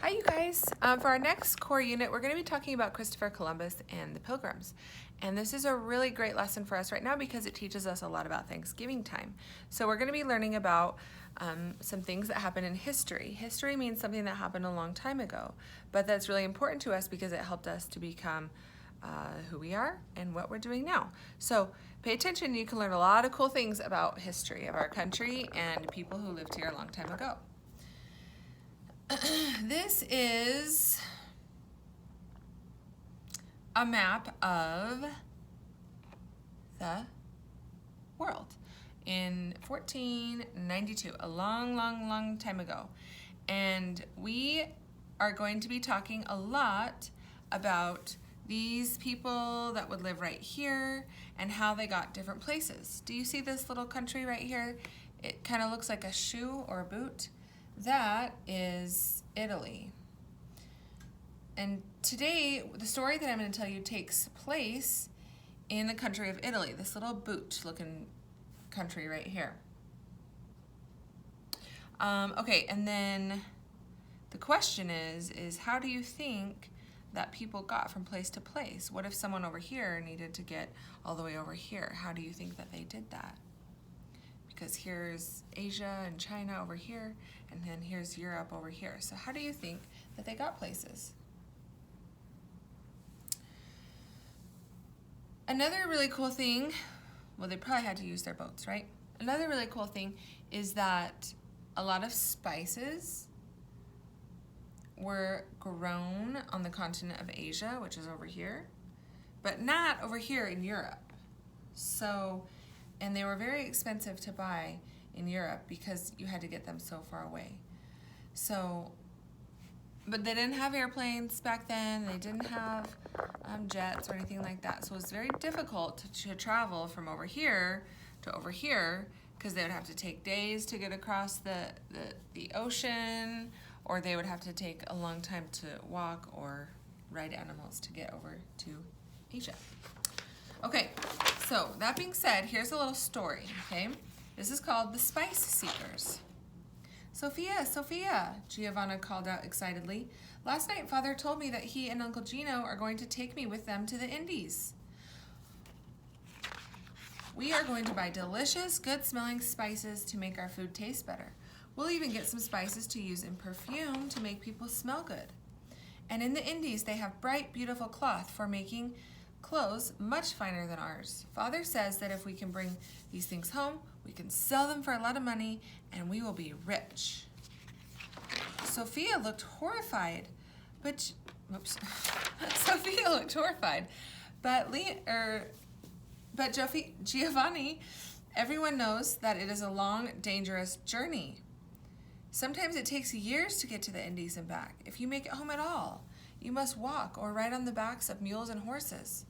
Hi, you guys. For our next core unit, we're going to be talking about Christopher Columbus and the Pilgrims. And this is a really great lesson for us right now because it teaches us a lot about Thanksgiving time. So we're going to be learning about some things that happen in history. History means something that happened a long time ago, but that's really important to us because it helped us to become who we are and what we're doing now. So pay attention. You can learn a lot of cool things about history of our country and people who lived here a long time ago. This is a map of the world in 1492, a long time ago. And we are going to be talking a lot about these people that would live right here and how they got different places. Do you see this little country right here? It kind of looks like a shoe or a boot. That is Italy. And today, the story that I'm going to tell you takes place in the country of Italy, this little boot-looking country right here. Okay, and then the question is how do you think that people got from place to place? What if someone over here needed to get all the way over here? How do you think that they did that? Because here's Asia and China over here, and then here's Europe over here. So how do you think that they got places? Another really cool thing, well, they probably had to use their boats, right? Another really cool thing is that a lot of spices were grown on the continent of Asia, which is over here, but not over here in Europe. And they were very expensive to buy in Europe because you had to get them so far away. But they didn't have airplanes back then. They didn't have jets or anything like that. So it was very difficult to travel from over here to over here because they would have to take days to get across the ocean, or they would have to take a long time to walk or ride animals to get over to Asia. Okay, so that being said, here's a little story, okay? This is called The Spice Seekers. Sophia, Sophia, Giovanna called out excitedly. Last night, Father told me that he and Uncle Gino are going to take me with them to the Indies. We are going to buy delicious, good-smelling spices to make our food taste better. We'll even get some spices to use in perfume to make people smell good. And in the Indies, they have bright, beautiful cloth for making clothes much finer than ours. Father says that if we can bring these things home, we can sell them for a lot of money and we will be rich. Sophia looked horrified, but Giovanni, everyone knows that it is a long, dangerous journey. Sometimes it takes years to get to the Indies and back. If you make it home at all, you must walk or ride on the backs of mules and horses.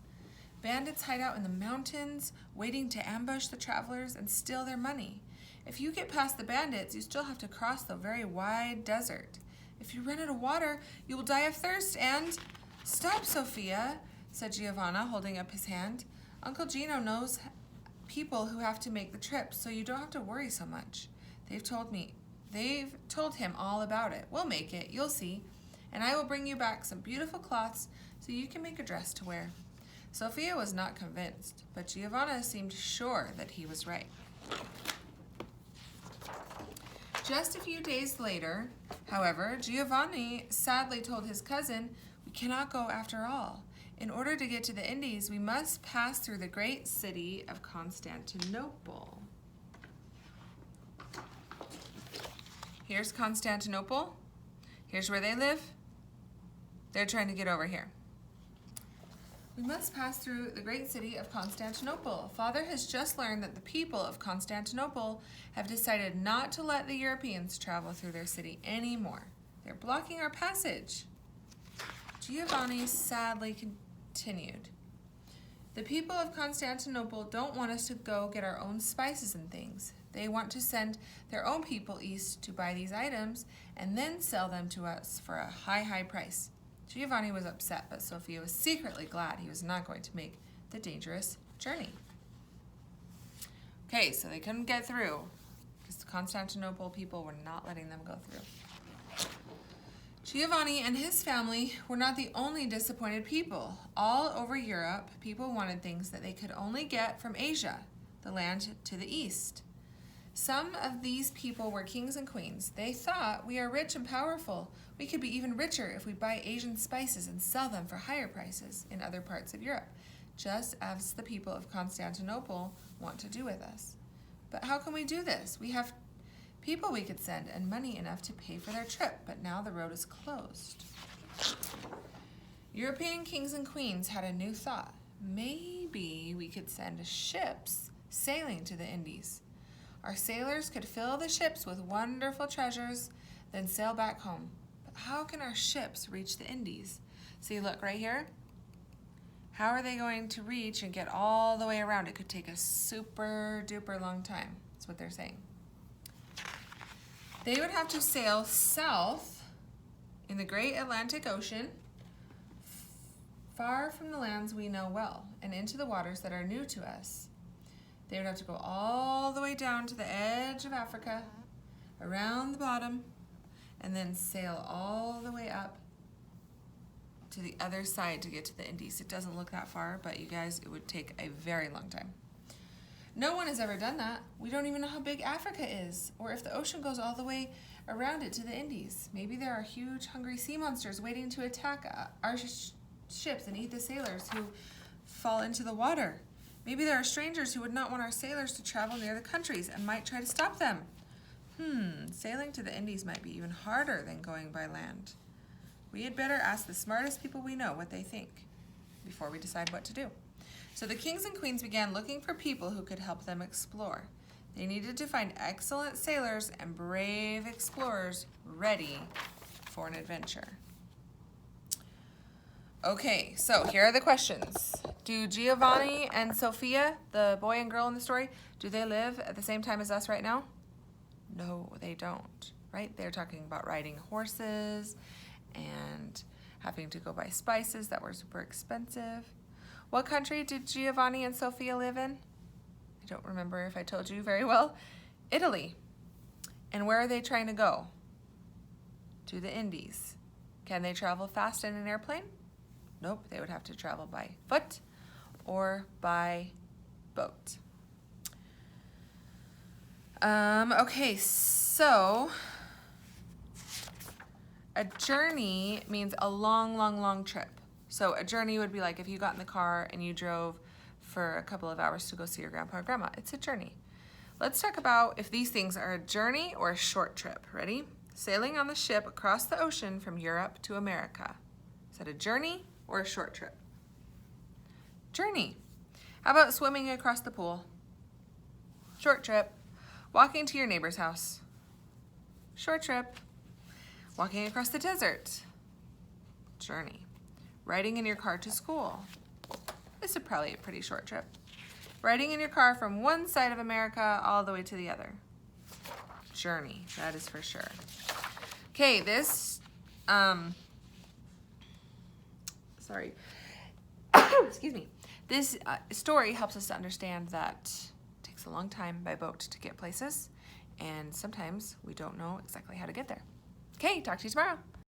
Bandits hide out in the mountains, waiting to ambush the travelers and steal their money. If you get past the bandits, you still have to cross the very wide desert. If you run out of water, you will die of thirst and... Stop, Sophia, said Giovanna, holding up his hand. Uncle Gino knows people who have to make the trip, so you don't have to worry so much. They've told him all about it. We'll make it, you'll see. And I will bring you back some beautiful cloths so you can make a dress to wear. Sophia was not convinced, but Giovanna seemed sure that he was right. Just a few days later, however, Giovanni sadly told his cousin, "We cannot go after all. In order to get to the Indies, we must pass through the great city of Constantinople." Here's Constantinople. Here's where they live. They're trying to get over here. We must pass through the great city of Constantinople. Father has just learned that the people of Constantinople have decided not to let the Europeans travel through their city anymore. They're blocking our passage. Giovanni sadly continued. The people of Constantinople don't want us to go get our own spices and things. They want to send their own people east to buy these items and then sell them to us for a high price. Giovanni was upset, but Sophia was secretly glad he was not going to make the dangerous journey. Okay, so they couldn't get through because the Constantinople people were not letting them go through. Giovanni and his family were not the only disappointed people. All over Europe, people wanted things that they could only get from Asia, the land to the east. Some of these people were kings and queens. They thought, we are rich and powerful. We could be even richer if we buy Asian spices and sell them for higher prices in other parts of Europe, just as the people of Constantinople want to do with us. But how can we do this? We have people we could send and money enough to pay for their trip, but now the road is closed. European kings and queens had a new thought. Maybe we could send ships sailing to the Indies. Our sailors could fill the ships with wonderful treasures, then sail back home. But how can our ships reach the Indies? See, look right here. How are they going to reach and get all the way around? It could take a super duper long time. That's what they're saying. They would have to sail south in the great Atlantic Ocean, far from the lands we know well, and into the waters that are new to us. They would have to go all the way down to the edge of Africa, around the bottom, and then sail all the way up to the other side to get to the Indies. It doesn't look that far, but you guys, it would take a very long time. No one has ever done that. We don't even know how big Africa is, or if the ocean goes all the way around it to the Indies. Maybe there are huge, hungry sea monsters waiting to attack our ships and eat the sailors who fall into the water. Maybe there are strangers who would not want our sailors to travel near the countries and might try to stop them. Sailing to the Indies might be even harder than going by land. We had better ask the smartest people we know what they think before we decide what to do. So the kings and queens began looking for people who could help them explore. They needed to find excellent sailors and brave explorers ready for an adventure. Okay, so here are the questions. Do Giovanni and Sophia, the boy and girl in the story, do they live at the same time as us right now? No, they don't, right? They're talking about riding horses and having to go buy spices that were super expensive. What country did Giovanni and Sophia live in? I don't remember if I told you very well. Italy. And where are they trying to go? To the Indies. Can they travel fast in an airplane? Nope, they would have to travel by foot or by boat. Okay, so a journey means a long, long, long trip. So a journey would be like if you got in the car and you drove for a couple of hours to go see your grandpa or grandma. It's a journey. Let's talk about if these things are a journey or a short trip. Ready? Sailing on the ship across the ocean from Europe to America. Is that a journey or a short trip? Journey. How about swimming across the pool? Short trip. Walking to your neighbor's house. Short trip. Walking across the desert. Journey. Riding in your car to school. This is probably a pretty short trip. Riding in your car from one side of America all the way to the other. Journey, that is for sure. Okay, this, excuse me. This story helps us to understand that it takes a long time by boat to get places, and sometimes we don't know exactly how to get there. Okay, talk to you tomorrow.